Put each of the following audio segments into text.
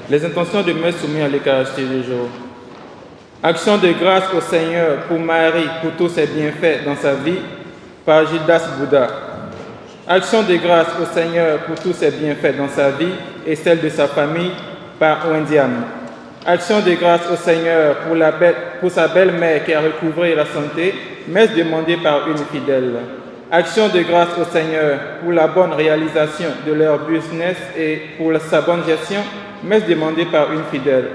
les intentions de me soumettre à l'Eucharistie du jour. Action de grâce au Seigneur pour Marie, pour tous ses bienfaits dans sa vie, par Gildas Bouddha. Action de grâce au Seigneur pour tous ses bienfaits dans sa vie et celle de sa famille, par Wendiam. Action de grâce au Seigneur pour sa belle-mère qui a recouvré la santé, messe demandée par une fidèle. Action de grâce au Seigneur pour la bonne réalisation de leur business et pour sa bonne gestion, messe demandée par une fidèle.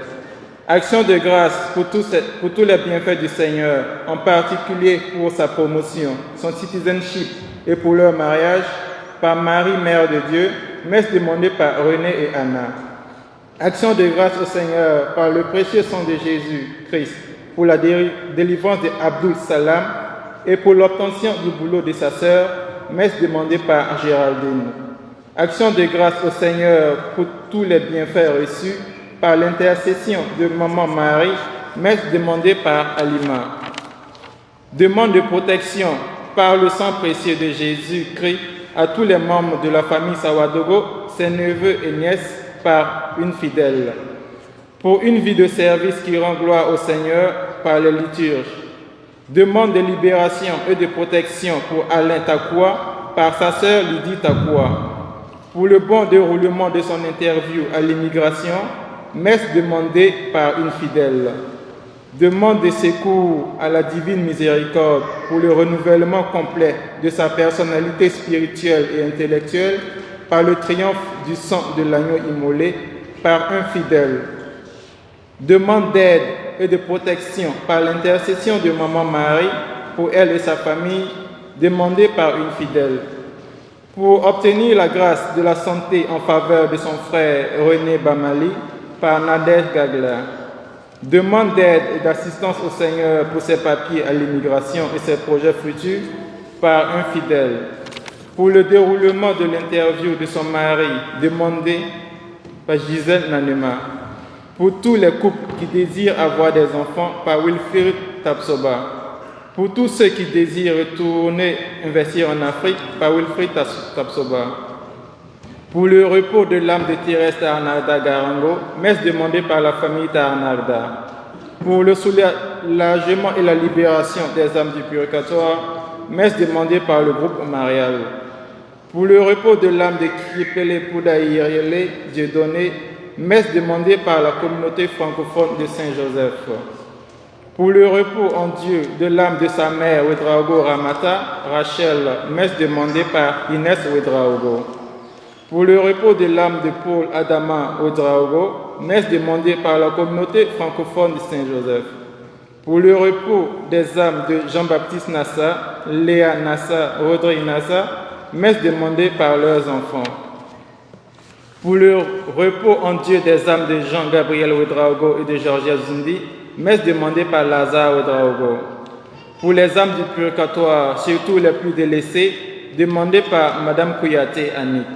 Action de grâce pour tous les bienfaits du Seigneur, en particulier pour sa promotion, son citizenship et pour leur mariage, par Marie, Mère de Dieu, messe demandée par René et Anna. Action de grâce au Seigneur par le précieux sang de Jésus-Christ pour la délivrance d'Abdul Salam et pour l'obtention du boulot de sa sœur, messe demandée par Géraldine. Action de grâce au Seigneur pour tous les bienfaits reçus par l'intercession de Maman Marie, messe demandée par Alima. Demande de protection par le sang précieux de Jésus-Christ à tous les membres de la famille Sawadogo, ses neveux et nièces, par une fidèle. Pour une vie de service qui rend gloire au Seigneur par les liturges. Demande de libération et de protection pour Alain Takoua par sa sœur Lydie Takoua. Pour le bon déroulement de son interview à l'immigration, messe demandée par une fidèle. Demande de secours à la divine miséricorde pour le renouvellement complet de sa personnalité spirituelle et intellectuelle par le triomphe du sang de l'agneau immolé par un fidèle. Demande d'aide et de protection par l'intercession de Maman Marie pour elle et sa famille, demandée par une fidèle. Pour obtenir la grâce de la santé en faveur de son frère René Bamali par Nadège Gagla. Demande d'aide et d'assistance au Seigneur pour ses papiers à l'immigration et ses projets futurs par un fidèle. Pour le déroulement de l'interview de son mari, demandé par Gisèle Nanema. Pour tous les couples qui désirent avoir des enfants, par Wilfrid Tapsoba. Pour tous ceux qui désirent retourner investir en Afrique, par Wilfrid Tapsoba. Pour le repos de l'âme de Thérèse Tarnarda Garango, messe demandée par la famille Tarnarda. Pour le soulagement et la libération des âmes du purgatoire, messe demandée par le groupe Marial. Pour le repos de l'âme de Kripele Poudaïrele Dieudonné, messe demandée par la communauté francophone de Saint-Joseph. Pour le repos en Dieu de l'âme de sa mère Ouedraogo Ramata, Rachel, messe demandée par Inès Ouedraogo. Pour le repos de l'âme de Paul Adama Ouedraogo, messe demandée par la communauté francophone de Saint-Joseph. Pour le repos des âmes de Jean-Baptiste Nassa, Léa Nassa, Rodrigue Nassa, messe demandée par leurs enfants. Pour le repos en Dieu des âmes de Jean-Gabriel Ouedraogo et de Georgia Zundi, messe demandée par Lazare Ouedraogo. Pour les âmes du purgatoire, surtout les plus délaissées, demandée par Madame Kouyaté Annick.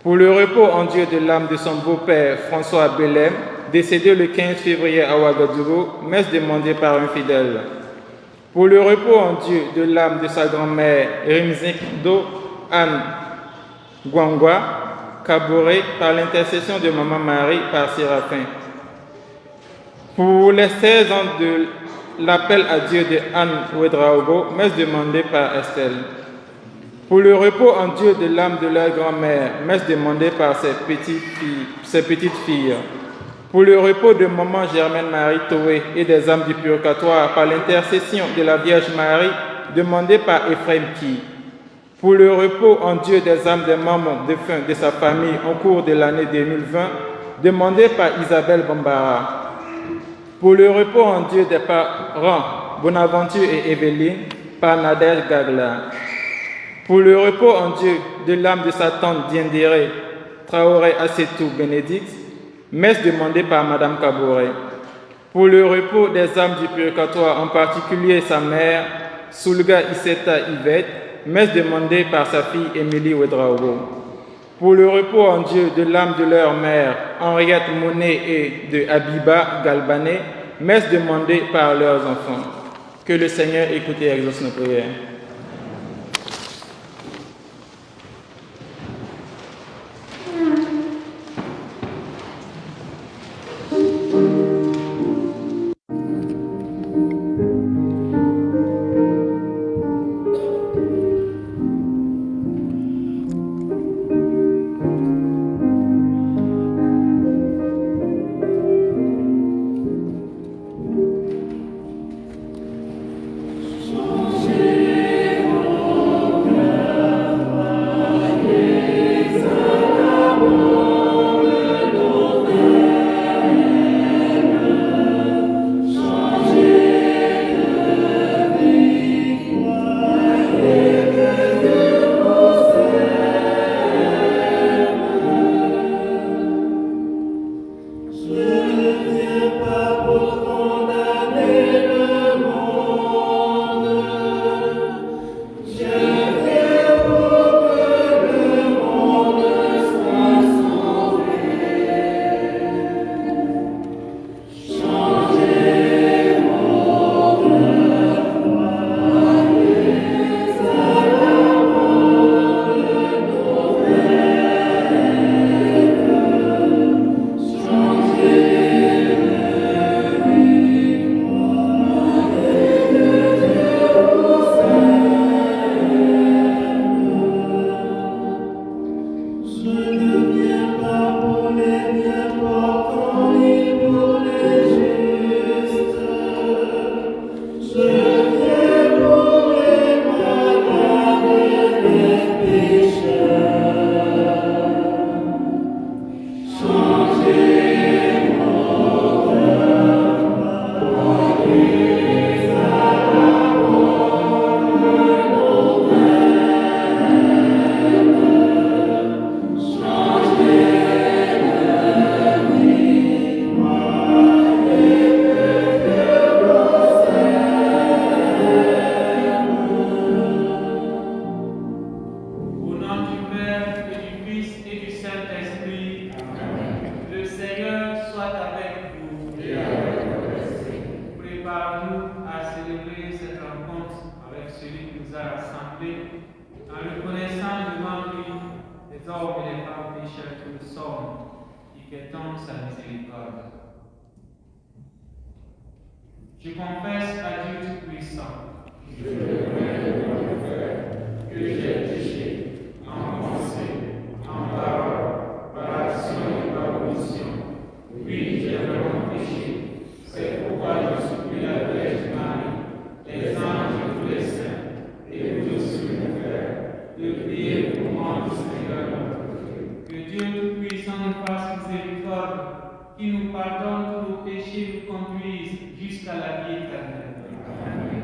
Pour le repos en Dieu de l'âme de son beau-père François Belém, décédé le 15 février à Ouagadougou, messe demandée par un fidèle. Pour le repos en Dieu de l'âme de sa grand-mère Rimzik Do Anne Gwangwa Kaboré par l'intercession de Maman Marie par Séraphin. Pour les 16 ans de l'appel à Dieu de Anne Ouedraogo, messe demandée par Estelle. Pour le repos en Dieu de l'âme de leur grand-mère, messe demandée par ses petites filles. Pour le repos de Maman Germaine Marie Toé et des âmes du purgatoire par l'intercession de la Vierge Marie, demandée par Ephraim Ki. Pour le repos en Dieu des âmes des membres défunts de sa famille au cours de l'année 2020, demandée par Isabelle Bambara. Pour le repos en Dieu des parents Bonaventure et Evelyne, par Nadège Gagla. Pour le repos en Dieu de l'âme de sa tante Diendéré, Traoré Assetou Bénédicte, messe demandée par Madame Kaboré. Pour le repos des âmes du purgatoire, en particulier sa mère, Soulga Isseta Yvette, messe demandée par sa fille Émilie Ouedraogo. Pour le repos en Dieu de l'âme de leur mère, Henriette Monet et de Abiba Galbané, messe demandée par leurs enfants. Que le Seigneur écoute et exauce nos prières. reconnaissant devant lui les hommes et les femmes pécheurs que nous sommes, il fait tant sa miséricorde. Je confesse à Dieu Tout-Puissant que j'ai péché en pensée, en parole, par action et par omission. Oui, j'ai vraiment péché. C'est pourquoi je supplie la Vierge Marie, les anges et tous les saints, et vous aussi mon frère, de prier pour moi le Seigneur. Que Dieu Tout-Puissant nous fasse miséricorde, qui nous pardonne tous nos péchés, nous conduise jusqu'à la vie éternelle. Amen.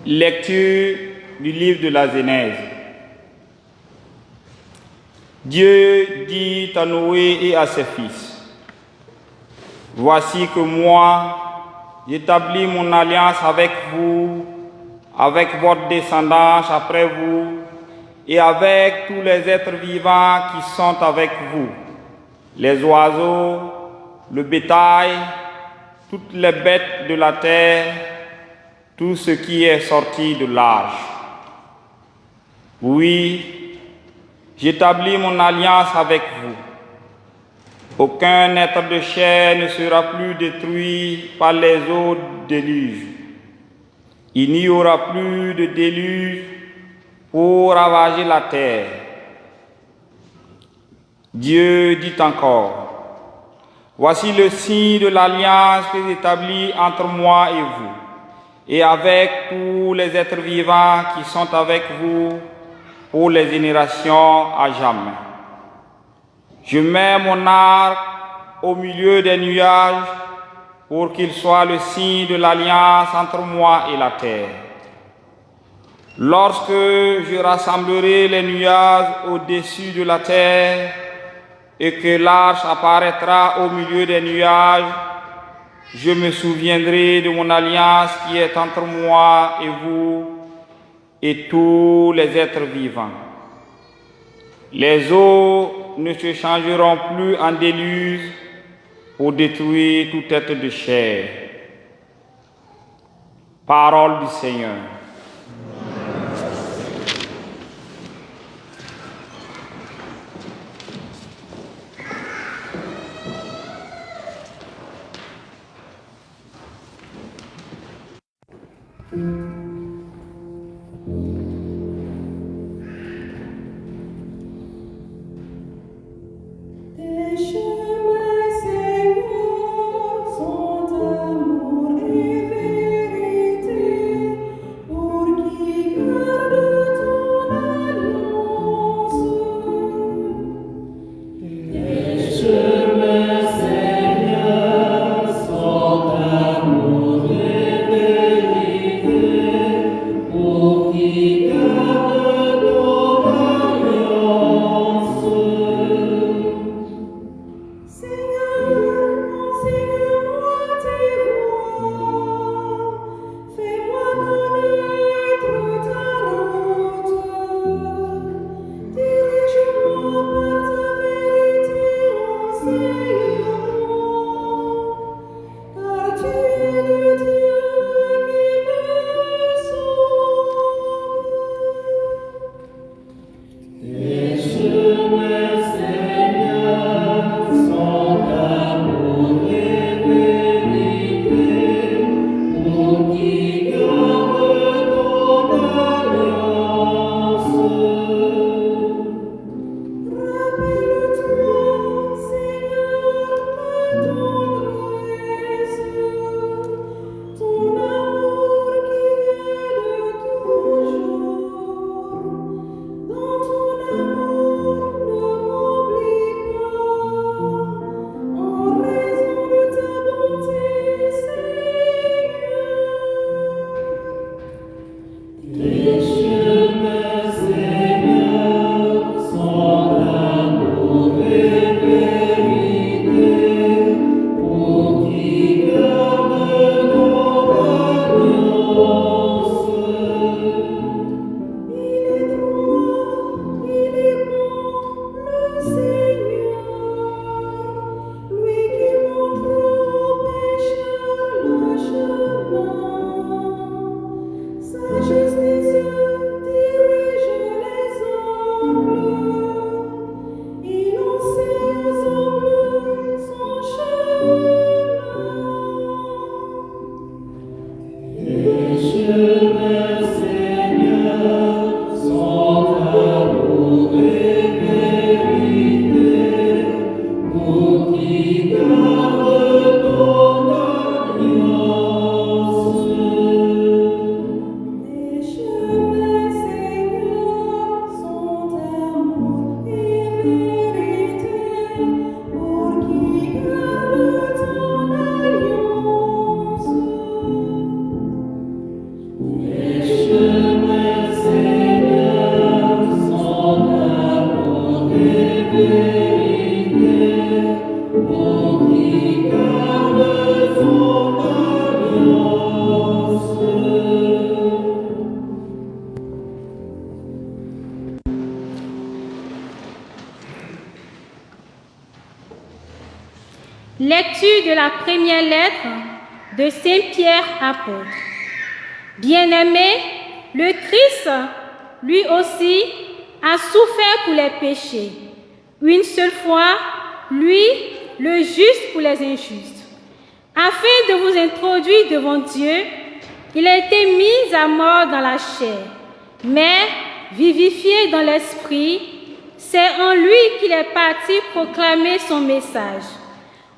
Lecture du livre de la Genèse. Dieu dit à Noé et à ses fils, « Voici que moi, j'établis mon alliance avec vous, avec votre descendance après vous, et avec tous les êtres vivants qui sont avec vous, les oiseaux, le bétail, toutes les bêtes de la terre, tout ce qui est sorti de l'arche. Oui, j'établis mon alliance avec vous. Aucun être de chair ne sera plus détruit par les eaux du déluge. Il n'y aura plus de déluge pour ravager la terre. » Dieu dit encore, « Voici le signe de l'alliance que j'établis entre moi et vous, et avec tous les êtres vivants qui sont avec vous pour les générations à jamais. Je mets mon arc au milieu des nuages pour qu'il soit le signe de l'alliance entre moi et la terre. Lorsque je rassemblerai les nuages au-dessus de la terre et que l'arche apparaîtra au milieu des nuages, je me souviendrai de mon alliance qui est entre moi et vous et tous les êtres vivants. Les eaux ne se changeront plus en déluge pour détruire toute être de chair. Parole du Seigneur. Lecture de la première lettre de Saint Pierre apôtre. Bien-aimé, le Christ, lui aussi, a souffert pour les péchés, une seule fois, lui, le juste pour les injustes. Afin de vous introduire devant Dieu, il a été mis à mort dans la chair, mais vivifié dans l'esprit. C'est en lui qu'il est parti proclamer son message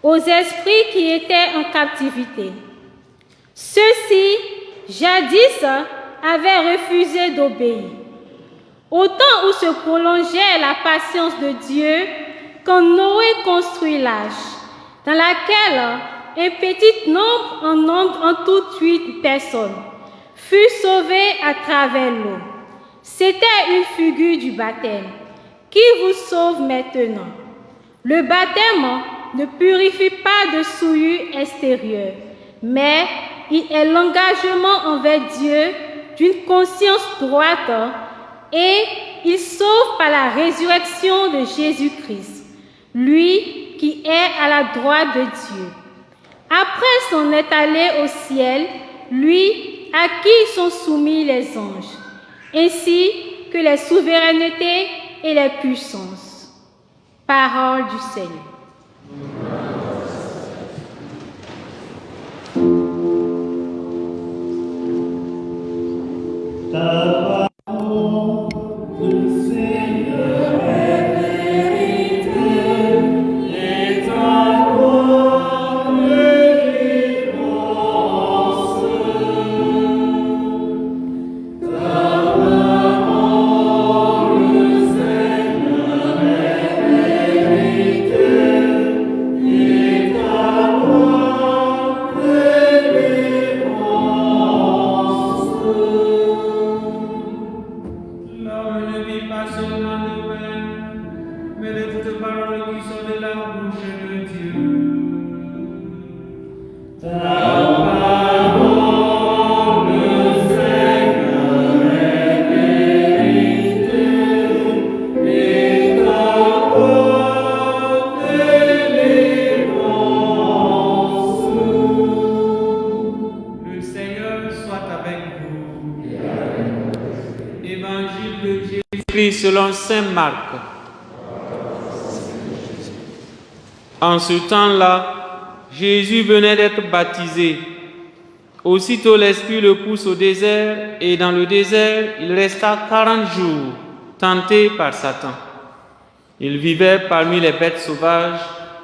aux esprits qui étaient en captivité. Ceux-ci, jadis, avaient refusé d'obéir. Au temps où se prolongeait la patience de Dieu, quand Noé construit l'arche, dans laquelle un petit nombre en tout 8 personnes, fut sauvé à travers l'eau. C'était une figure du baptême qui vous sauve maintenant. Le baptême ne purifie pas de souillure extérieure, mais il est l'engagement envers Dieu d'une conscience droite et il sauve par la résurrection de Jésus-Christ, lui qui est à la droite de Dieu. Après s'en est allé au ciel, lui à qui sont soumis les anges, ainsi que les souverainetés et les puissances. Parole du Seigneur. Selon saint Marc. En ce temps-là, Jésus venait d'être baptisé. Aussitôt l'Esprit le pousse au désert, et dans le désert, il resta 40 jours, tenté par Satan. Il vivait parmi les bêtes sauvages,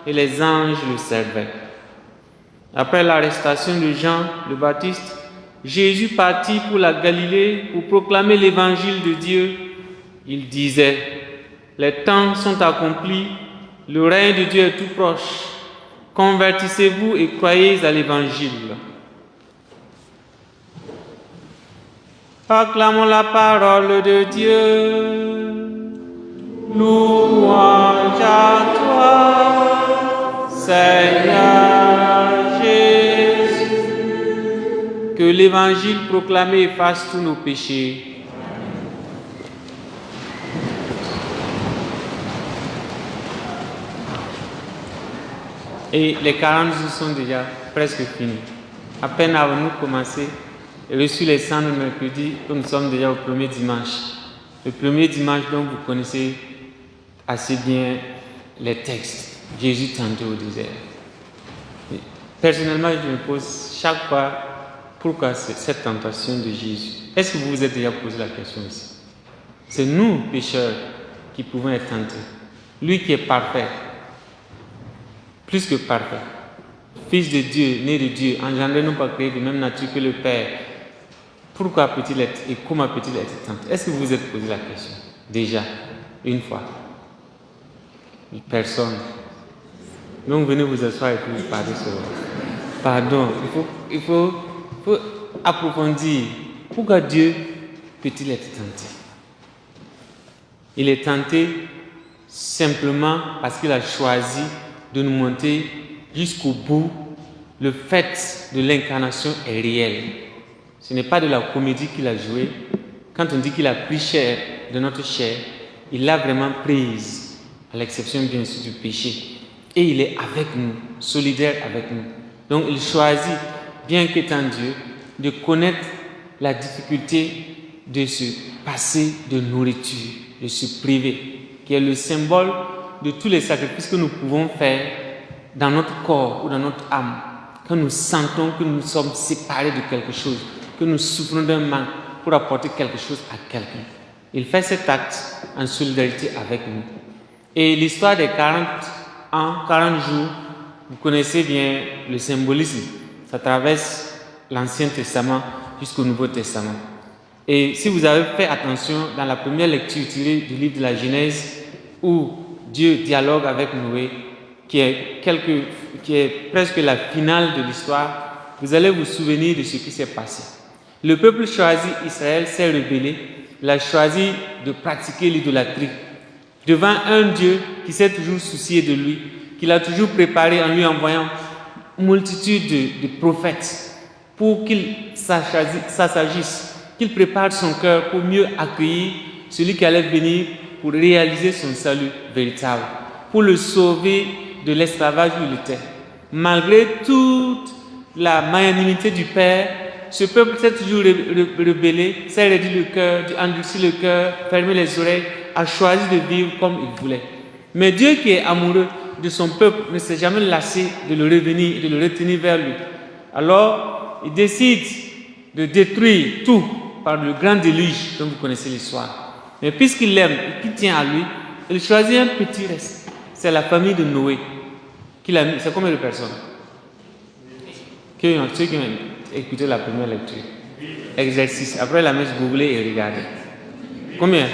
et les anges le servaient. Après l'arrestation de Jean le Baptiste, Jésus partit pour la Galilée pour proclamer l'évangile de Dieu. Il disait, « Les temps sont accomplis, le règne de Dieu est tout proche. Convertissez-vous et croyez à l'évangile. » Acclamons la parole de Dieu. Louange à toi, Seigneur Jésus. Que l'évangile proclamé efface tous nos péchés. Et les 40 jours sont déjà presque finis. À peine avons-nous commencé et reçu les cendres le mercredi, que nous sommes déjà au premier dimanche. Le premier dimanche dont vous connaissez assez bien les textes. Jésus tenté au désert. Et personnellement, je me pose chaque fois pourquoi cette tentation de Jésus. Est-ce que vous vous êtes déjà posé la question ici? C'est nous, pécheurs, qui pouvons être tentés. Lui qui est parfait. Plus que parfait, fils de Dieu, né de Dieu, engendré non pas créé de même nature que le Père, pourquoi peut-il être et comment peut-il être tenté? Est-ce que vous vous êtes posé la question? Déjà, une fois. Personne. Donc venez vous asseoir et puis vous parler sur. Pardon, il faut approfondir. Pourquoi Dieu peut-il être tenté? Il est tenté simplement parce qu'il a choisi de nous montrer jusqu'au bout. Le fait de l'incarnation est réel. Ce n'est pas de la comédie qu'il a joué. Quand on dit qu'il a pris chair de notre chair, il l'a vraiment prise, à l'exception bien sûr du péché. Et il est avec nous, solidaire avec nous. Donc il choisit, bien qu'étant Dieu, de connaître la difficulté de se passer de nourriture, de se priver, qui est le symbole de tous les sacrifices que nous pouvons faire dans notre corps ou dans notre âme, quand nous sentons que nous sommes séparés de quelque chose, que nous souffrons d'un manque pour apporter quelque chose à quelqu'un. Il fait cet acte en solidarité avec nous. Et l'histoire des 40 ans, 40 jours, vous connaissez bien le symbolisme. Ça traverse l'Ancien Testament jusqu'au Nouveau Testament. Et si vous avez fait attention, dans la première lecture tirée du livre de la Genèse, où Dieu dialogue avec Noé, qui est presque la finale de l'histoire, vous allez vous souvenir de ce qui s'est passé. Le peuple choisi, Israël, s'est rebellé. Il a choisi de pratiquer l'idolâtrie devant un Dieu qui s'est toujours soucié de lui, qu'il a toujours préparé en lui envoyant multitude de prophètes pour qu'il s'assagisse, qu'il prépare son cœur pour mieux accueillir celui qui allait venir pour réaliser son salut véritable, pour le sauver de l'esclavage où il était. Malgré toute la magnanimité du Père, ce peuple s'est toujours rebellé, s'est réduit le cœur, endurci le cœur, fermé les oreilles, a choisi de vivre comme il voulait. Mais Dieu qui est amoureux de son peuple ne s'est jamais lassé de le revenir et de le retenir vers lui. Alors, il décide de détruire tout par le grand déluge dont vous connaissez l'histoire. Mais puisqu'il l'aime et qu'il tient à lui, il choisit un petit reste. C'est la famille de Noé. C'est combien de personnes? Ceux qui ont écouté la première lecture. Exercice. Après la messe, googlez et regardez. Combien?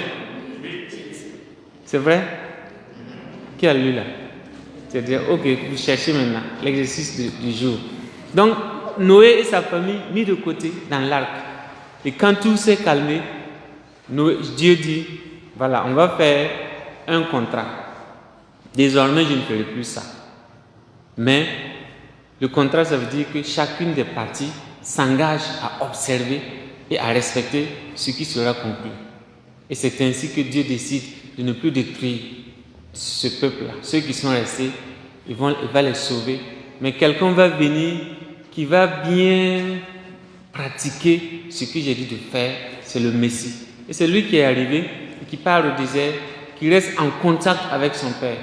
C'est vrai? Qui a lu là? C'est-à-dire, ok, vous cherchez maintenant l'exercice du jour. Donc, Noé et sa famille mis de côté dans l'arc. Et quand tout s'est calmé, Dieu dit, voilà, on va faire un contrat. Désormais, je ne ferai plus ça. Mais le contrat, ça veut dire que chacune des parties s'engage à observer et à respecter ce qui sera conclu. Et c'est ainsi que Dieu décide de ne plus détruire ce peuple-là. Ceux qui sont restés, il va les sauver. Mais quelqu'un va venir qui va bien pratiquer ce que j'ai dit de faire, c'est le Messie. Et c'est lui qui est arrivé, qui part au désert, qui reste en contact avec son Père,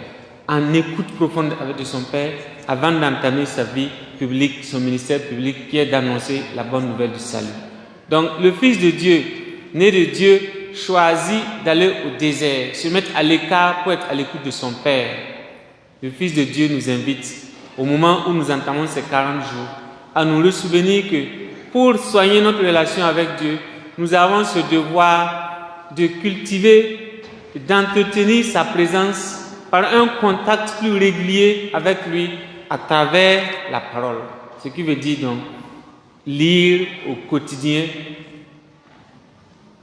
en écoute profonde avec de son Père, avant d'entamer sa vie publique, son ministère public, qui est d'annoncer la bonne nouvelle du salut. Donc, le Fils de Dieu, né de Dieu, choisit d'aller au désert, se mettre à l'écart pour être à l'écoute de son Père. Le Fils de Dieu nous invite, au moment où nous entamons ces 40 jours, à nous le souvenir que pour soigner notre relation avec Dieu, nous avons ce devoir de cultiver, d'entretenir sa présence par un contact plus régulier avec lui à travers la parole. Ce qui veut dire donc lire au quotidien,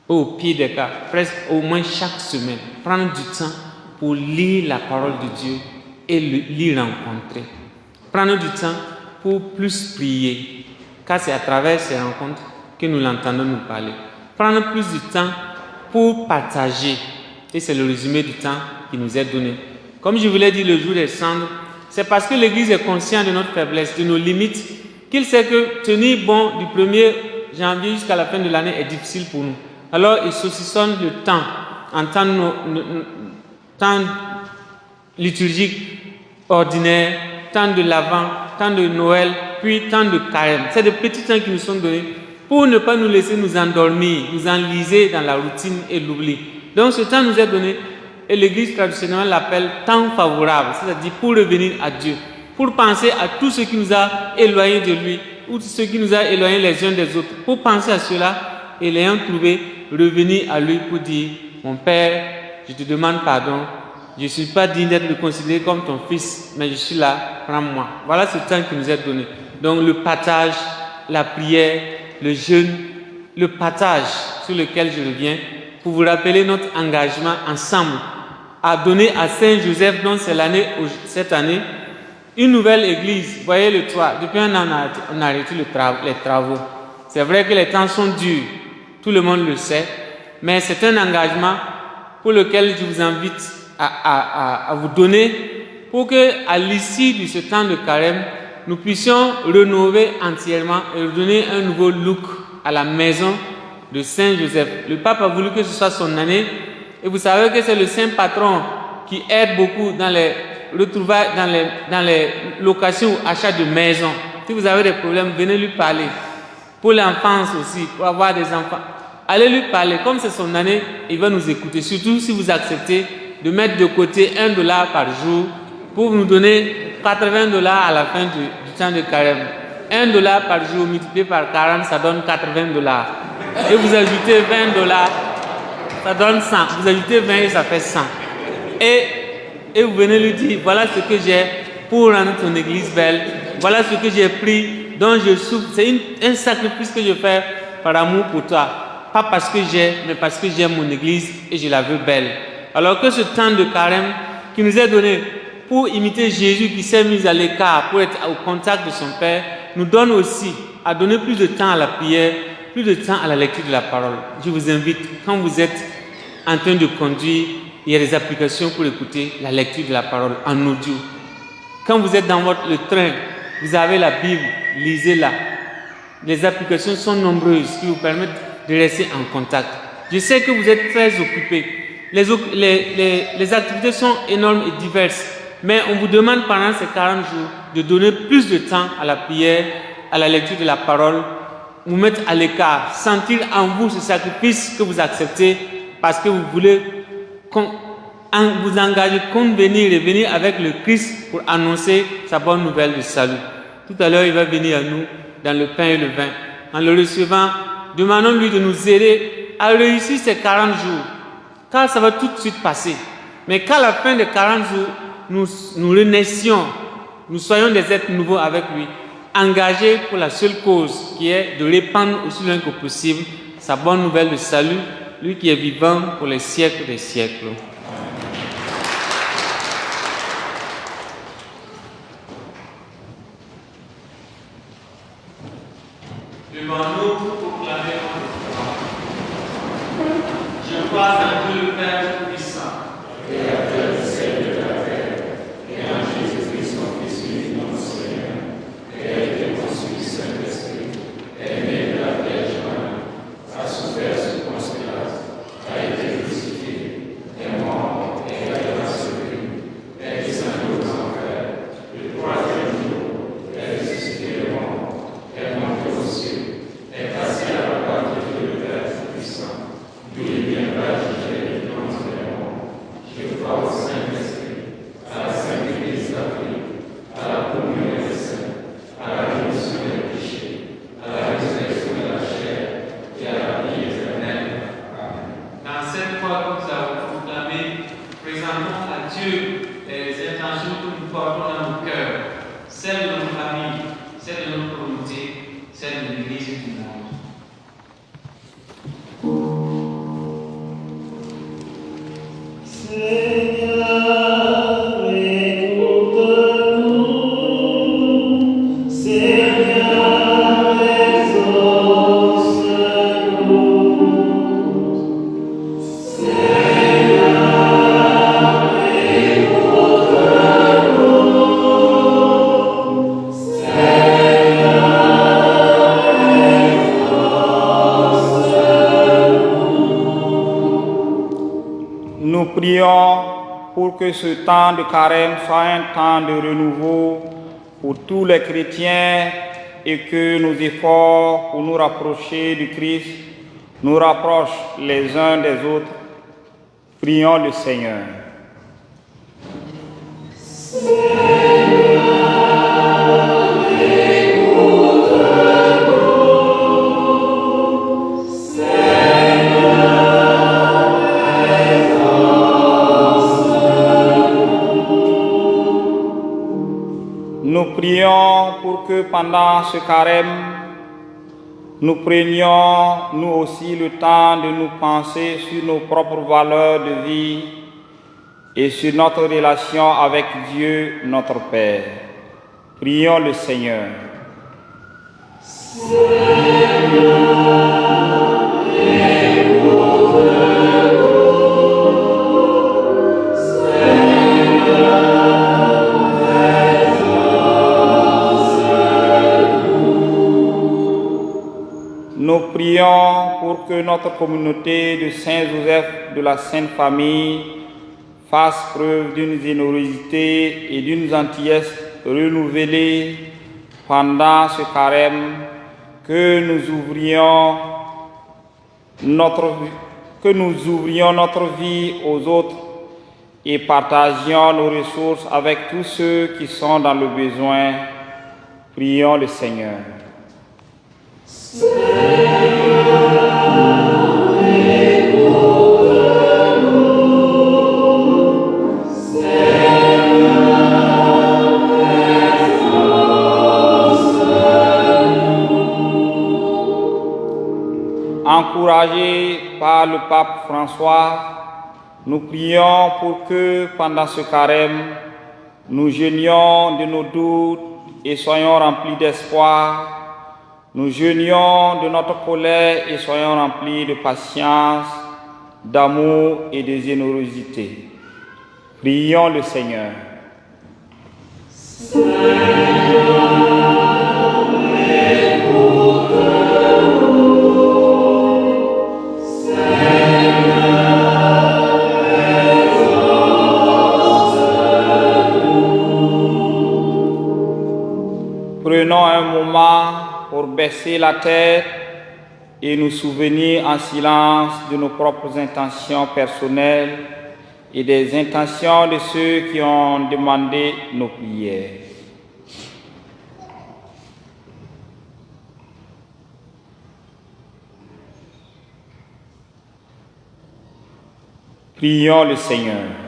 au pied des cas, presque au moins chaque semaine, prendre du temps pour lire la parole de Dieu et l'y rencontrer. Prendre du temps pour plus prier, car c'est à travers ces rencontres que nous l'entendons nous parler. Prendre plus de temps pour partager, et c'est le résumé du temps qui nous est donné. Comme je vous l'ai dit le jour des cendres, c'est parce que l'Église est consciente de notre faiblesse, de nos limites, qu'il sait que tenir bon du 1er janvier jusqu'à la fin de l'année est difficile pour nous. Alors, il saucissonne le temps en temps liturgique ordinaire, temps de l'Avent, temps de Noël, puis temps de Carême. C'est des petits temps qui nous sont donnés pour ne pas nous laisser nous endormir, nous enliser dans la routine et l'oubli. Donc, ce temps nous est donné et l'Église traditionnelle l'appelle temps favorable, c'est-à-dire pour revenir à Dieu, pour penser à tout ce qui nous a éloignés de lui, ou ce qui nous a éloignés les uns des autres, pour penser à cela et l'ayant trouvé, revenir à lui pour dire, mon Père, je te demande pardon, je ne suis pas digne d'être considéré comme ton fils, mais je suis là, prends-moi. Voilà ce temps qui nous est donné. Donc le partage, la prière, le jeûne, le partage sur lequel je reviens, pour vous rappeler notre engagement ensemble à donner à Saint-Joseph, dont c'est l'année, cette année, une nouvelle église. Vous voyez le toit, depuis un an on a arrêté les travaux. C'est vrai que les temps sont durs, tout le monde le sait, mais c'est un engagement pour lequel je vous invite à vous donner pour qu'à l'issue de ce temps de carême, nous puissions rénover entièrement et donner un nouveau look à la maison de Saint-Joseph. Le pape a voulu que ce soit son année et vous savez que c'est le saint patron qui aide beaucoup dans les retrouvailles, dans les locations ou achats de maisons. Si vous avez des problèmes, venez lui parler. Pour l'enfance aussi, pour avoir des enfants, allez lui parler. Comme c'est son année, il va nous écouter. Surtout si vous acceptez de mettre de côté $1 par jour pour nous donner $80 à la fin du temps de carême. $1 par jour multiplié par 40, ça donne $80. Et vous ajoutez $20, ça donne 100. Vous ajoutez 20 et ça fait 100. Et vous venez lui dire, voilà ce que j'ai pour rendre ton église belle. Voilà ce que j'ai pris, dont je souffre. C'est un sacrifice que je fais par amour pour toi. Pas parce que j'ai, mais parce que j'aime mon église et je la veux belle. Alors que ce temps de carême qui nous est donné pour imiter Jésus qui s'est mis à l'écart, pour être au contact de son Père, nous donne aussi à donner plus de temps à la prière, plus de temps à la lecture de la parole. Je vous invite, quand vous êtes en train de conduire, il y a des applications pour écouter la lecture de la parole en audio. Quand vous êtes dans le train, vous avez la Bible, lisez-la. Les applications sont nombreuses qui vous permettent de rester en contact. Je sais que vous êtes très occupés. Les activités sont énormes et diverses, mais on vous demande pendant ces 40 jours de donner plus de temps à la prière, à la lecture de la parole, vous mettre à l'écart, sentir en vous ce sacrifice que vous acceptez parce que vous voulez vous engager, convenir et venir avec le Christ pour annoncer sa bonne nouvelle de salut. Tout à l'heure, il va venir à nous dans le pain et le vin. En le recevant, demandons-lui de nous aider à réussir ces 40 jours, car ça va tout de suite passer. Mais qu'à la fin des 40 jours, nous renaissions, nous soyons des êtres nouveaux avec lui, engagés pour la seule cause qui est de répandre aussi loin que possible sa bonne nouvelle de salut, lui qui est vivant pour les siècles des siècles. Devant-nous pour proclamer notre foi. Je crois en Dieu le Père Tout-Puissant, Créateur du ciel et de la terre, et en Jésus-Christ, son Fils unique, notre Seigneur, qui a été conçu du Saint-Esprit, est né de la Vierge Marie, a souffert sous Ponce Pilate, a été crucifié, est mort et a été enseveli, est descendu aux enfers, le troisième jour, est ressuscité des morts, est monté aux cieux, est passé à la droite de Dieu le Père Tout-Puissant, d'où il viendra juger les vivants et les morts. Je crois au Saint-Esprit, à la Sainte Église catholique, à la communion des saints, à la rémission des péchés, à la résurrection de la chair et à la vie éternelle. Amen. dans cette foi que nous avons proclamée, présentons à Dieu les intentions que nous portons dans nos cœurs, celles de nos familles, celles de notre communauté, celles de l'Église et du monde. Nous prions pour que ce temps de carême soit un temps de renouveau pour tous les chrétiens et que nos efforts pour nous rapprocher du Christ nous rapprochent les uns des autres. Prions le Seigneur. Nous prions pour que pendant ce carême, nous prenions nous aussi le temps de nous penser sur nos propres valeurs de vie et sur notre relation avec Dieu, notre Père. Prions le Seigneur. Nous prions pour que notre communauté de Saint-Joseph de la Sainte Famille fasse preuve d'une générosité et d'une gentillesse renouvelée pendant ce carême, que nous ouvrions notre vie aux autres et partagions nos ressources avec tous ceux qui sont dans le besoin. Prions le Seigneur. François, nous prions pour que pendant ce carême, nous jeûnions de nos doutes et soyons remplis d'espoir. Nous jeûnions de notre colère et soyons remplis de patience, d'amour et de générosité. Prions le Seigneur. Prenons un moment pour baisser la tête et nous souvenir en silence de nos propres intentions personnelles et des intentions de ceux qui ont demandé nos prières. Prions le Seigneur.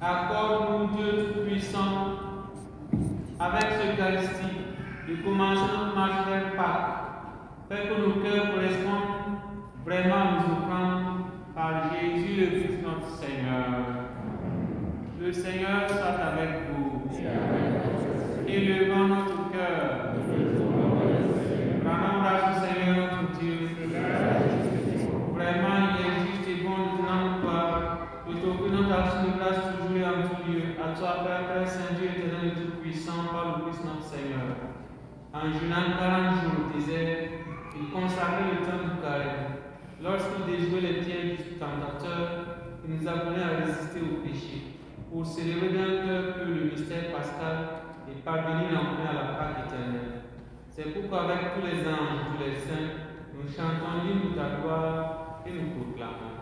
Accorde-nous, Dieu Tout-Puissant, avec ce Eucharistie, du commencement de marche vers Pâques, fais que nos cœurs correspondent vraiment à nos offrandes par Jésus le Christ notre Seigneur. Le Seigneur soit avec vous. Élevons notre cœur. Rendons grâce au Seigneur notre Dieu. Vraiment, il est juste et bon à toi, Père Saint Dieu éternel et tout-puissant, par le Christ notre Seigneur. En jeûnant 40 jours au désert, il consacrait le temps du carême. Lorsqu'il déjouait les pièges du tentateur, il nous apprenait à résister au péché, pour célébrer d'un cœur pur le mystère pascal et parvenir enfin à la Pâque éternelle. C'est pourquoi avec tous les anges, tous les saints, nous chantons l'hymne de ta gloire et nous proclamons.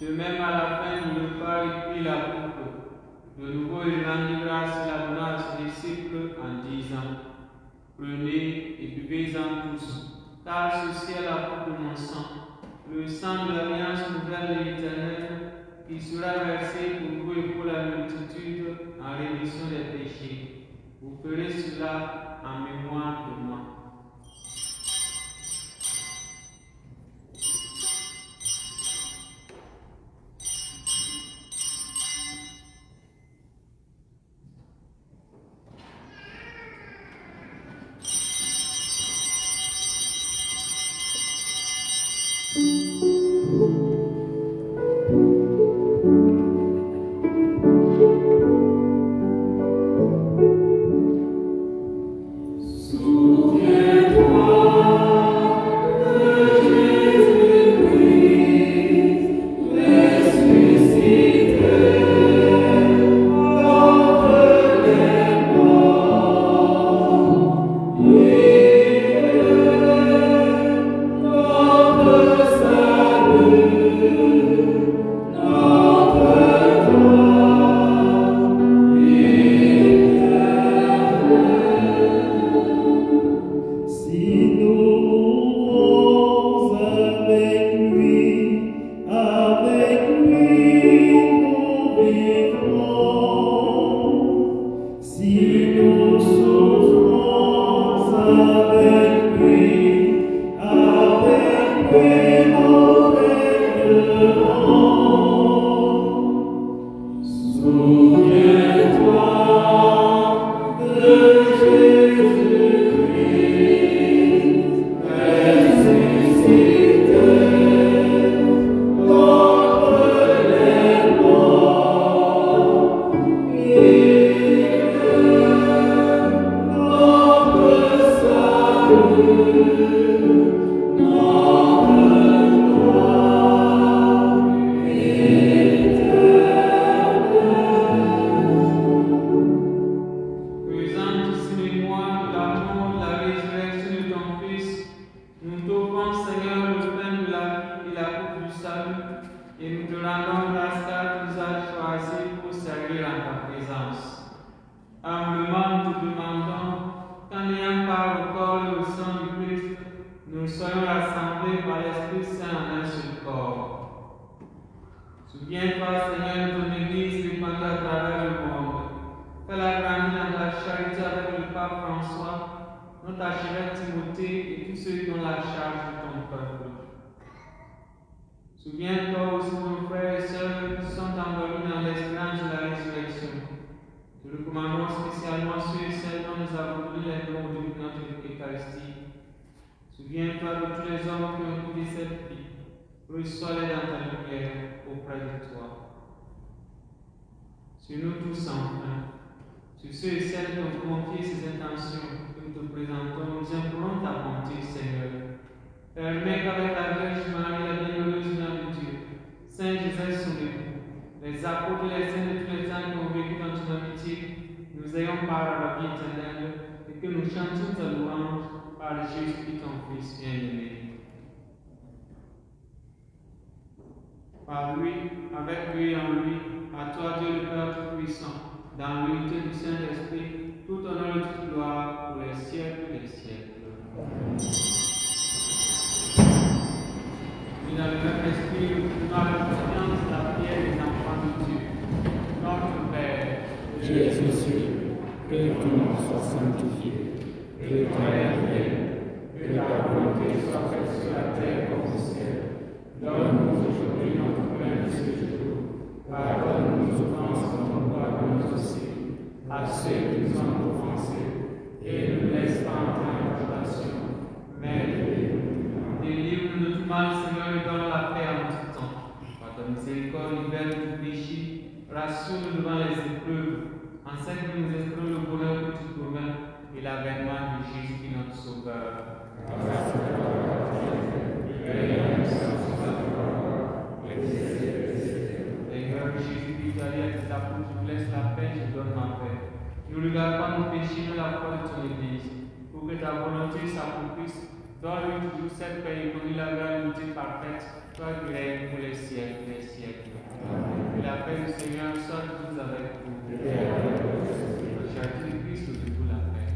De même, à la fin du repas, il prit la coupe. De nouveau, il rendit grâce et la donna à ses disciples en disant: Prenez et buvez-en tous, car ceci est la coupe de mon sang, le sang de l'alliance nouvelle et éternelle, qui sera versé pour vous et pour la multitude en rémission des péchés. Vous ferez cela en mémoire de moi. Sous Souviens-toi aussi de nos frères et sœurs qui sont endormis dans l'espérance de la résurrection. Nous recommandons spécialement ceux et celles dont nous avons donné les noms de notre Eucharistie. Souviens-toi de tous les hommes qui ont quitté cette vie. Reçois-les dans ta lumière auprès de toi. Sur nous tous enfin, sur ceux et celles qui ont confié ces intentions que nous te présentons, nous implorons ta bonté, Seigneur. Permets qu'avec la Vierge Marie, la bienheureuse Mère de Dieu, Saint Joseph son époux, les apôtres et les saints de tous les temps qui ont vécu dans ton amitié, nous ayons part à la vie éternelle et que nous chantions ta louange par Jésus-Christ, ton Fils bien-aimé. Par lui, avec lui et en lui, à toi Dieu le Père Tout-Puissant, dans l'unité du Saint-Esprit, tout honneur et toute gloire pour les siècles des siècles. Et dans le même esprit, nous avons la confiance, la prière des enfants de Dieu. Notre Père, qui es aux cieux, que ton nom soit sanctifié, que ton règne vienne, que ta volonté soit faite sur la terre comme au ciel. Donne-nous aujourd'hui notre pain de ce jour. Pardonne-nous nos offenses comme nous pardonnons aussi à ceux qui nous ont offensés, et ne nous laisse pas entrer en tentation, mais délivre-nous de tout mal, Seigneur, et donne la paix en tout temps. Par ta miséricorde, libère du péché, rassure-nous devant les épreuves, enseigne que nous espérons le bonheur que tu promets et l'avènement de Jésus, notre Sauveur. Seigneur Jésus, tu as dit à tes apôtres, je vous laisse la paix, je donne ma paix. Ne regarde pas nos péchés, mais la foi de ton Église, pour que ta volonté s'accomplisse. Donne-lui toujours cette paix et comme il avait une unité parfaite, toi qui règnes pour les siècles des siècles. Que la paix du Seigneur soit toujours avec vous. La charité de Christ de vous la paix.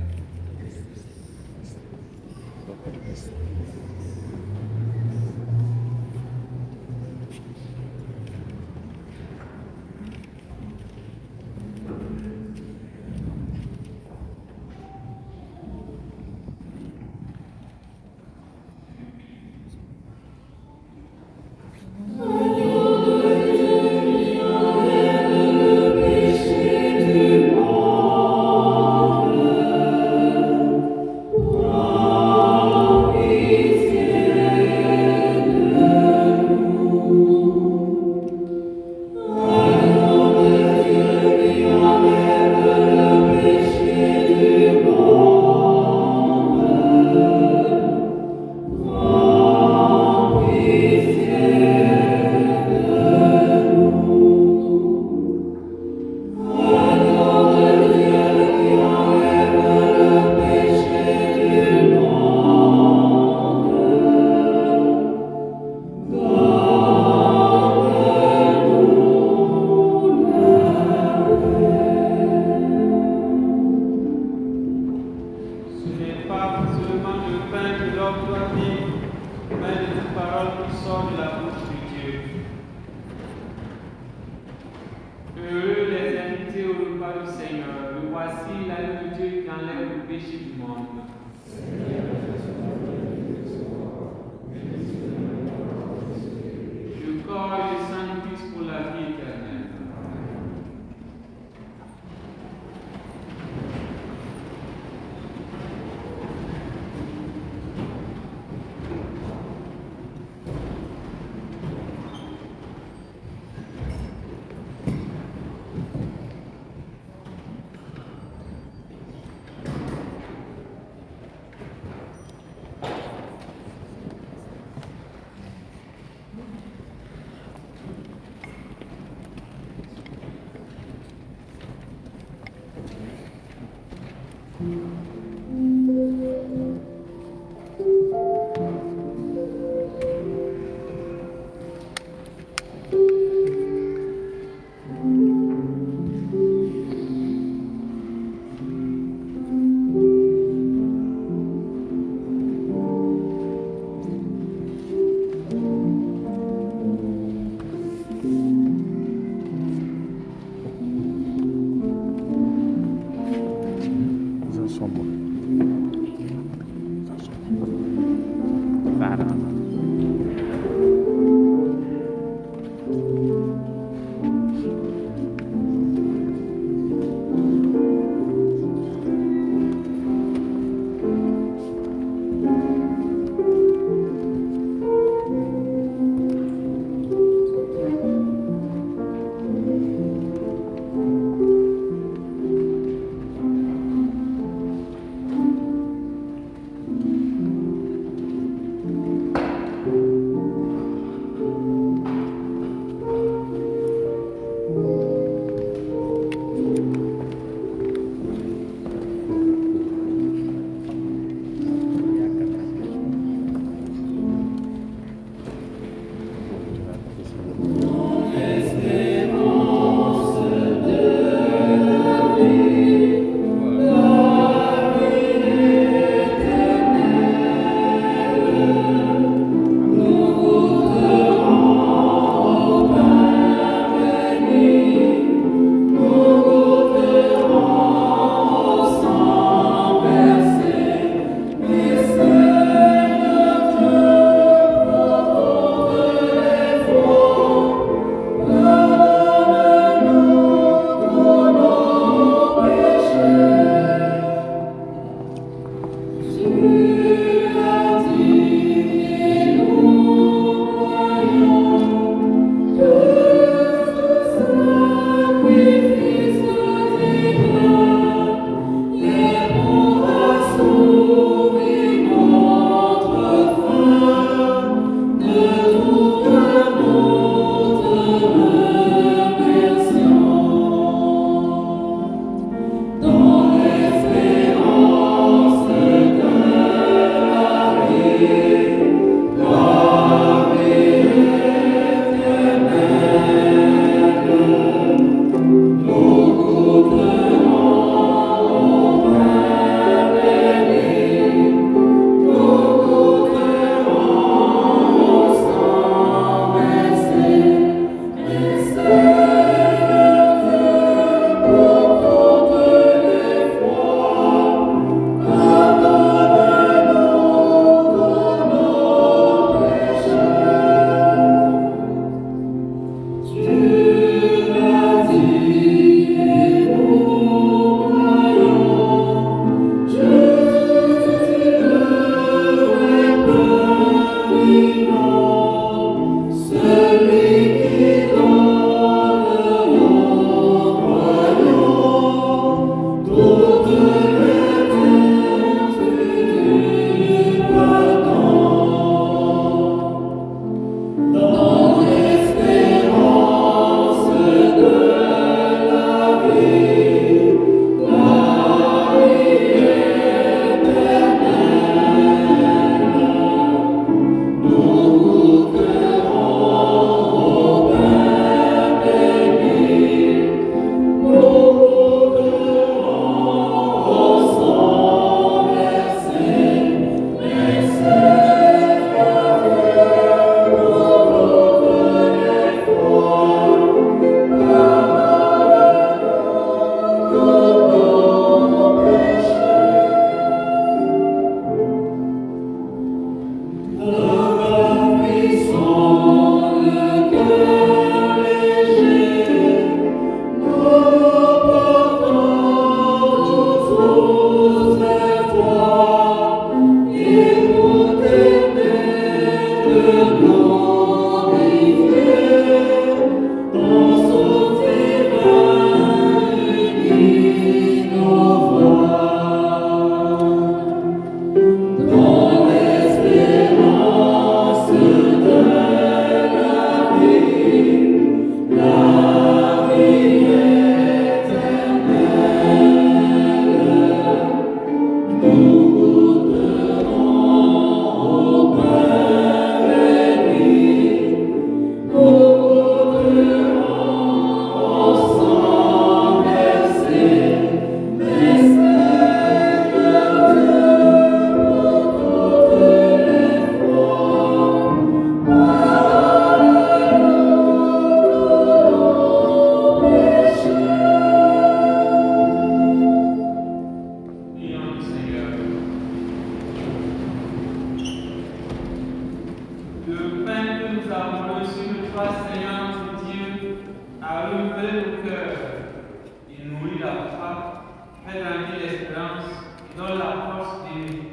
fait grandir l'espérance et donne la force d'aimer.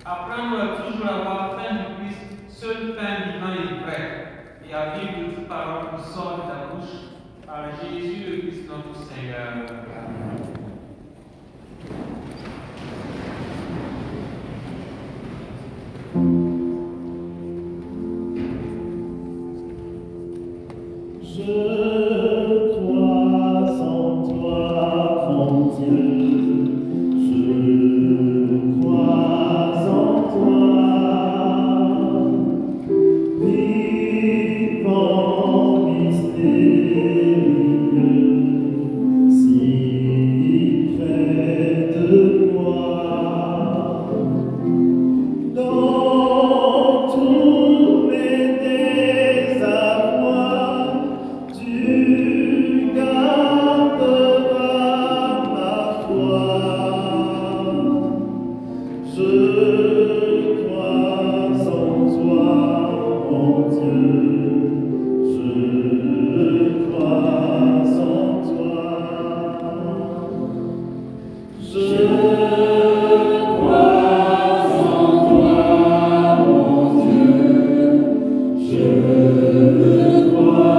Apprendre à toujours avoir faim du Christ, seul pain vivant et vrai, et à vivre de toute parole qui sort de ta bouche, par Jésus le Christ notre Seigneur. Amen. Je crois en toi, mon Dieu, je crois en toi, vivant mystérieux, si près de moi, dans tous mes désarrois. Tu garderas ma foi. Je crois en toi, mon Dieu. Je crois en toi. Je crois en toi, mon Dieu. Je crois.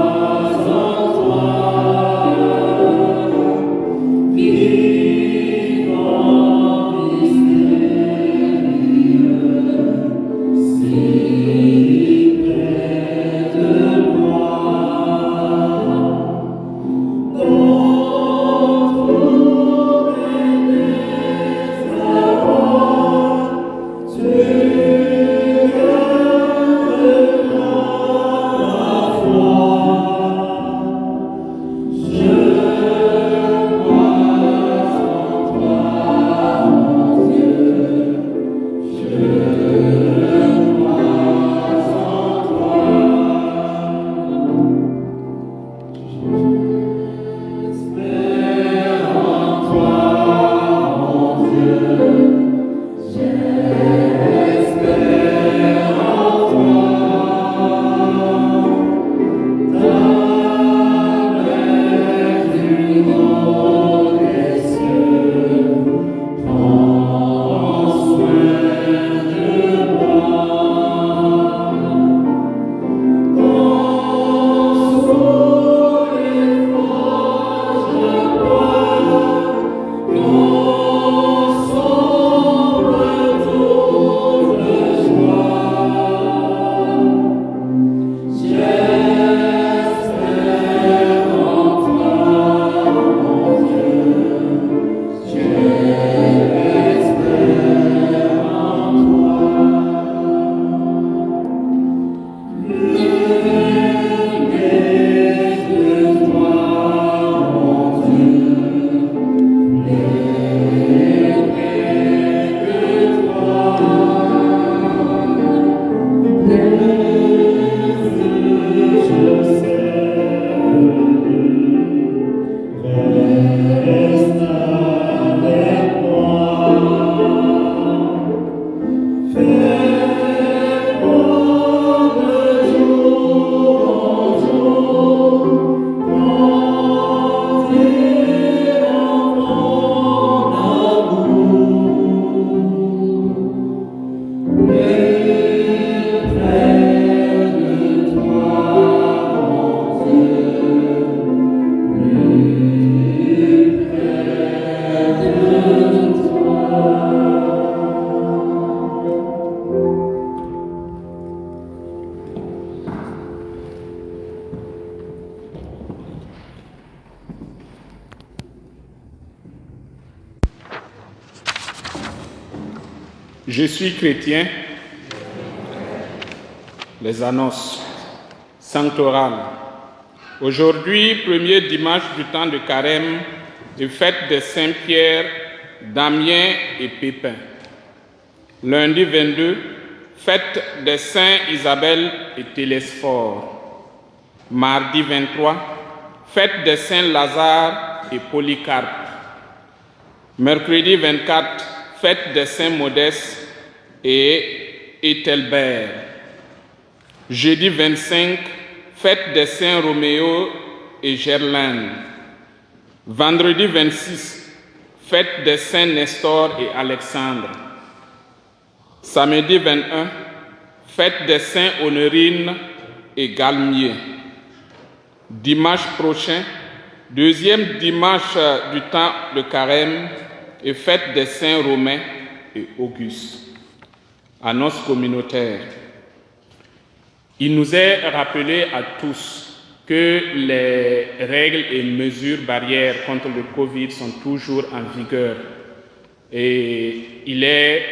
Je suis chrétien. Les annonces sanctorales. Aujourd'hui, premier dimanche du temps de carême, et fête des Saint-Pierre, Damien et Pépin. Lundi 22, fête des Saints Isabelle et Télésphore. Mardi 23, fête des Saints Lazare et Polycarpe. Mercredi 24, fête des Saints Modestes et Ethelbert. Jeudi 25, fête des Saints Roméo et Gerlaine. Vendredi 26, fête des saints Nestor et Alexandre. Samedi 21, fête des saints Honorine et Galmier. Dimanche prochain, deuxième dimanche du temps de Carême et fête des saints Romains et Auguste. Annonce communautaire. Il nous est rappelé à tous que les règles et mesures barrières contre le Covid sont toujours en vigueur et il est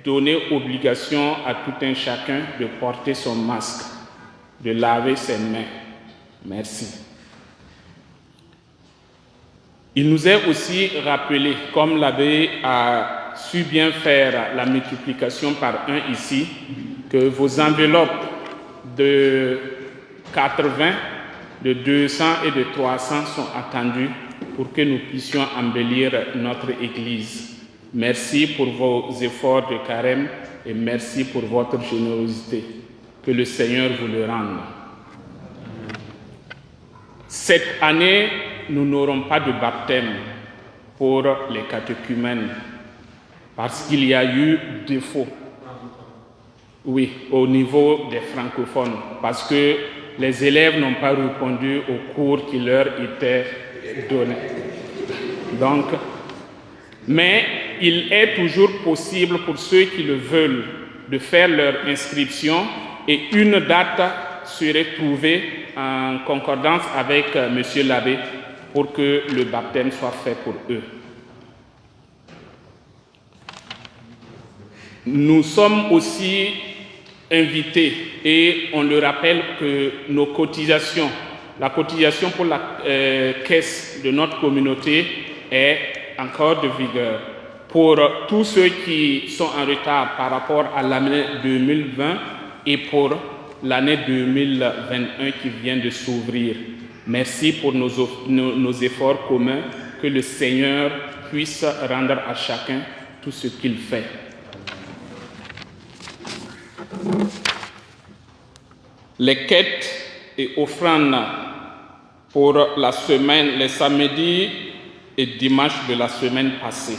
donné obligation à tout un chacun de porter son masque, de laver ses mains. Merci. Il nous est aussi rappelé, comme l'abbé a su bien faire la multiplication par 1 ici, que vos enveloppes de 80, de 200 et de 300 sont attendues pour que nous puissions embellir notre Église. Merci pour vos efforts de carême et merci pour votre générosité. Que le Seigneur vous le rende. Cette année, nous n'aurons pas de baptême pour les catéchumènes parce qu'il y a eu défaut. Oui, au niveau des francophones, parce que les élèves n'ont pas répondu aux cours qui leur étaient donnés. Donc, mais il est toujours possible pour ceux qui le veulent de faire leur inscription et une date serait trouvée en concordance avec Monsieur l'abbé pour que le baptême soit fait pour eux. Nous sommes aussi invités et on le rappelle que nos cotisations, la cotisation pour la caisse de notre communauté est encore de vigueur. Pour tous ceux qui sont en retard par rapport à l'année 2020 et pour l'année 2021 qui vient de s'ouvrir. Merci pour nos efforts communs, que le Seigneur puisse rendre à chacun tout ce qu'il fait. Les quêtes et offrandes pour la semaine, les samedis et dimanches de la semaine passée.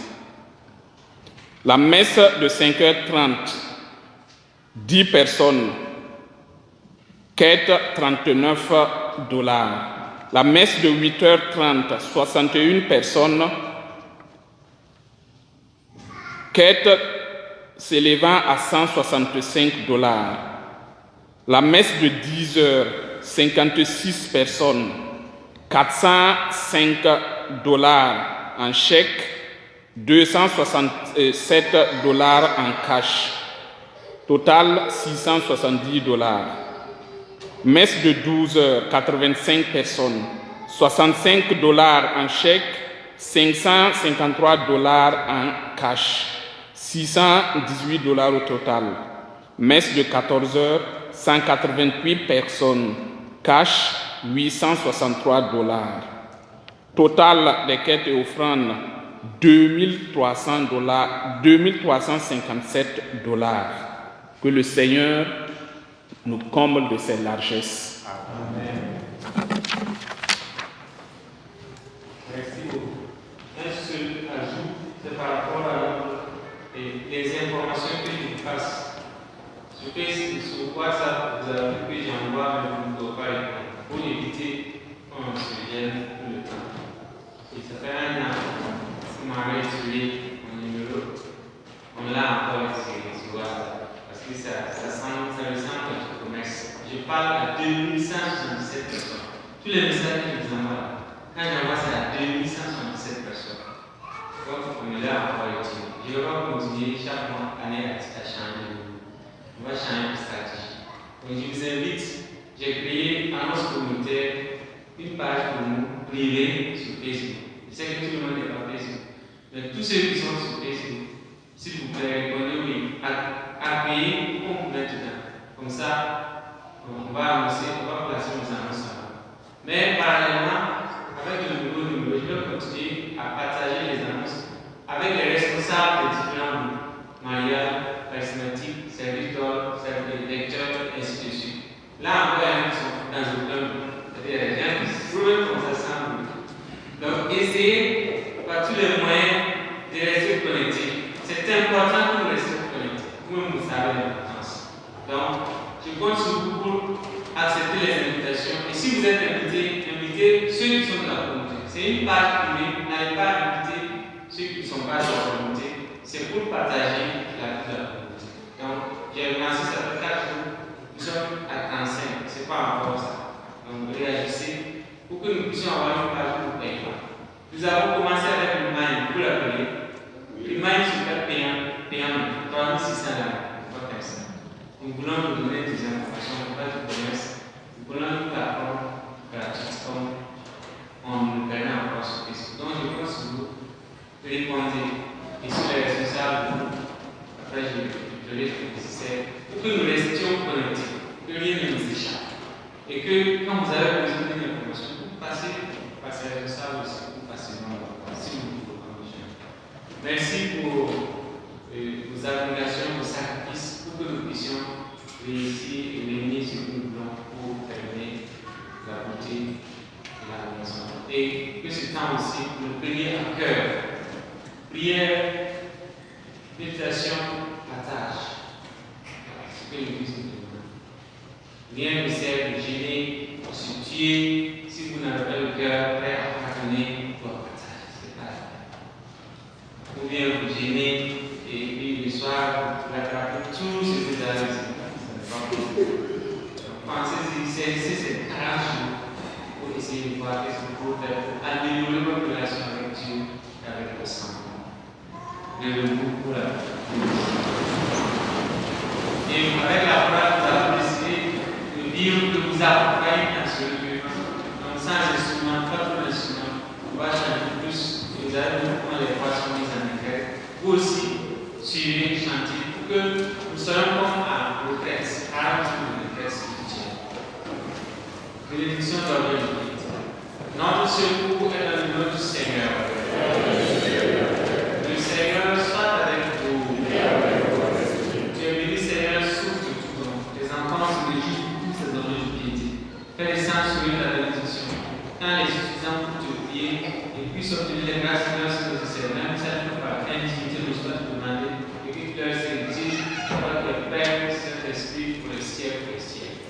La messe de 5h30, 10 personnes, quête $39. La messe de 8h30, 61 personnes, quête s'élevant à $165. La messe de 10h, 56 personnes, $405 en chèque, $267 en cash. Total $670. Messe de 12h, 85 personnes, $65 en chèque, $553 en cash, $618 au total. Messe de 14h, 188 personnes, cash, $863. Total des quêtes et offrandes, $2,357. Que le Seigneur nous comble de ses largesses. Amen. Merci beaucoup. Un seul ajout, c'est par rapport à les informations que je vous passe. Sur Facebook, sur WhatsApp, vous avez vu que j'envoie le protocole pour éviter qu'on se vienne tout le temps. Et ça fait 1 an, si on m'a retiré mon numéro, on l'a encore retiré sur WhatsApp. Parce que ça ressemble à un commerce. Je parle à 2177 personnes. Tous les messages que je vous envoie, quand j'envoie ça à 2177 personnes. Donc, on est là encore utile. Je ne vais pas continuer chaque mois, année à changer. On va changer de stratégie. Donc, je vous invite, j'ai créé annonce communautaire, une page pour nous, privée sur Facebook. Je sais que tout le monde n'est pas Facebook. Mais tous ceux qui sont sur Facebook, s'il vous plaît, répondez oui. Appuyez pour qu'on mette dedans. Comme ça, on va annoncer, on va placer nos annonces là. Mais parallèlement, avec le nouveau numéro, je vais continuer à partager les annonces avec les responsables des différents groupes, mariage, charismatique, serviteur, lecteur, ainsi de suite. Là encore, il y en a qui sont dans aucun groupe. C'est-à-dire, les gens qui se trouvent comme ça sans groupe. Donc, essayez par tous les moyens c'est important que nous restions connectés. Vous-même, vous savez l'importance. Donc, je compte sur vous pour accepter les invitations. Et si vous êtes invité, invitez ceux qui sont de la communauté. C'est une page privée. N'allez pas inviter ceux qui ne sont pas de la communauté. C'est pour partager la vie de la communauté. Donc, j'ai commencé ça fait 4 jours. Nous sommes à 35. Ce n'est pas encore ça. Donc, réagissez pour que nous puissions avoir une page pour payer. Nous avons commencé avec le Mine, vous l'appelez. Le Mine se fait payant 3600 $. Pas comme ça. Nous voulons vous donner des informations pour faire du commerce. Nous voulons une plateforme gratuite comme on nous permet encore sur Facebook. Donc, je pense que vous répondez. Et sur les responsables, après je les félicite pour que nous restions connectés, que rien ne nous échappe. Et que quand vous avez besoin d'une information, vous passez par ces responsables aussi, vous passez dans la si vous voulez. Merci pour vos abnégations, vos sacrifices, pour que nous puissions réussir et réunir ce que nous voulons pour terminer la beauté de la maison. Et que ce temps aussi, nous prier à cœur. Prière, méditation, partage. C'est ce que l'Église nous demande. Rien ne sert de gêner, de se tuer, si vous n'avez pas le cœur prêt à pardonner ou à partager. C'est pas la peine. Ou bien vous gêner et puis le soir, vous rattrapez tout ce que vous avez dit. Ça n'est pas possible. Pensez-y, c'est cette crainte pour essayer de voir qu'est-ce que vous pouvez faire pour améliorer votre relation avec Dieu et avec le sang. Levez-vous pour la et avec la phrase, vous avez décidé de dire que vous accompagnez dans ce lieu. Donc, sans instrument, pas trop d'instrument, on va chanter plus. Et vous allez voir comment les voix sont mises en écrit. Vous aussi, suivez, chantez pour que nous soyons comme à retraite, à une retraite spirituelle. Bénédiction d'Orient. Notre secours est dans le nom du Seigneur. Le Seigneur soit avec vous. Tu es béni, Seigneur, souffle tout don. Tes enfants se réjouissent de tous ces dons de piété. Fais les saints sourire la bénédiction. Quand les suffisants pour te prier et puissent obtenir les grâces de leur Seigneur, même celles que par intimité nous soit demandé, et que leur service soit le Père, Saint-Esprit, pour les siècles et les siècles.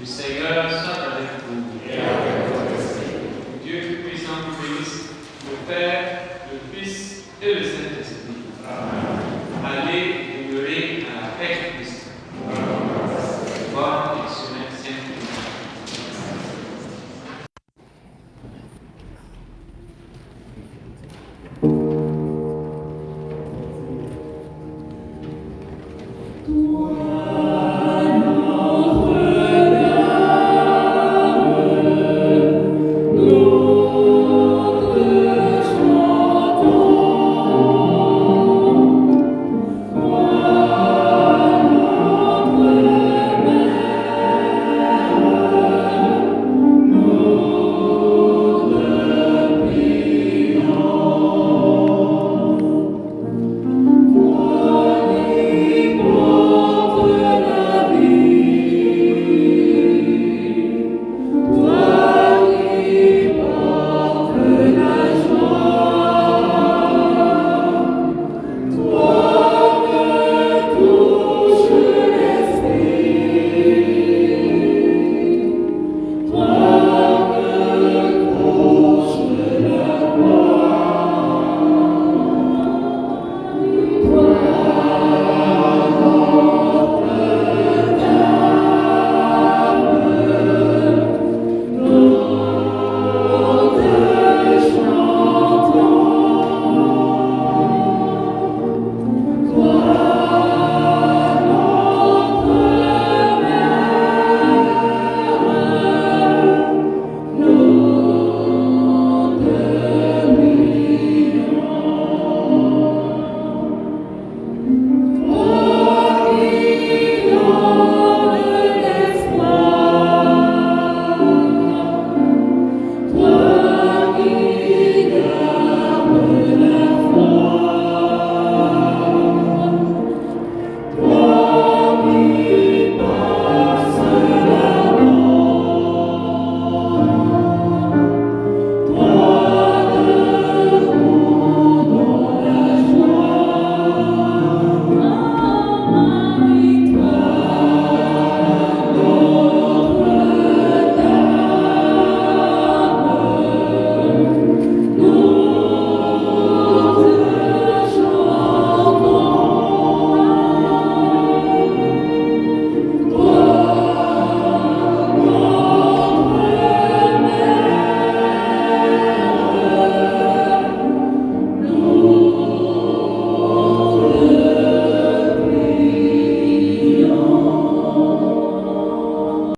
Le Seigneur soit avec vous. Et avec votre esprit. Dieu tout-puissant vous bénisse, le Père, le Fils et le Saint-Esprit.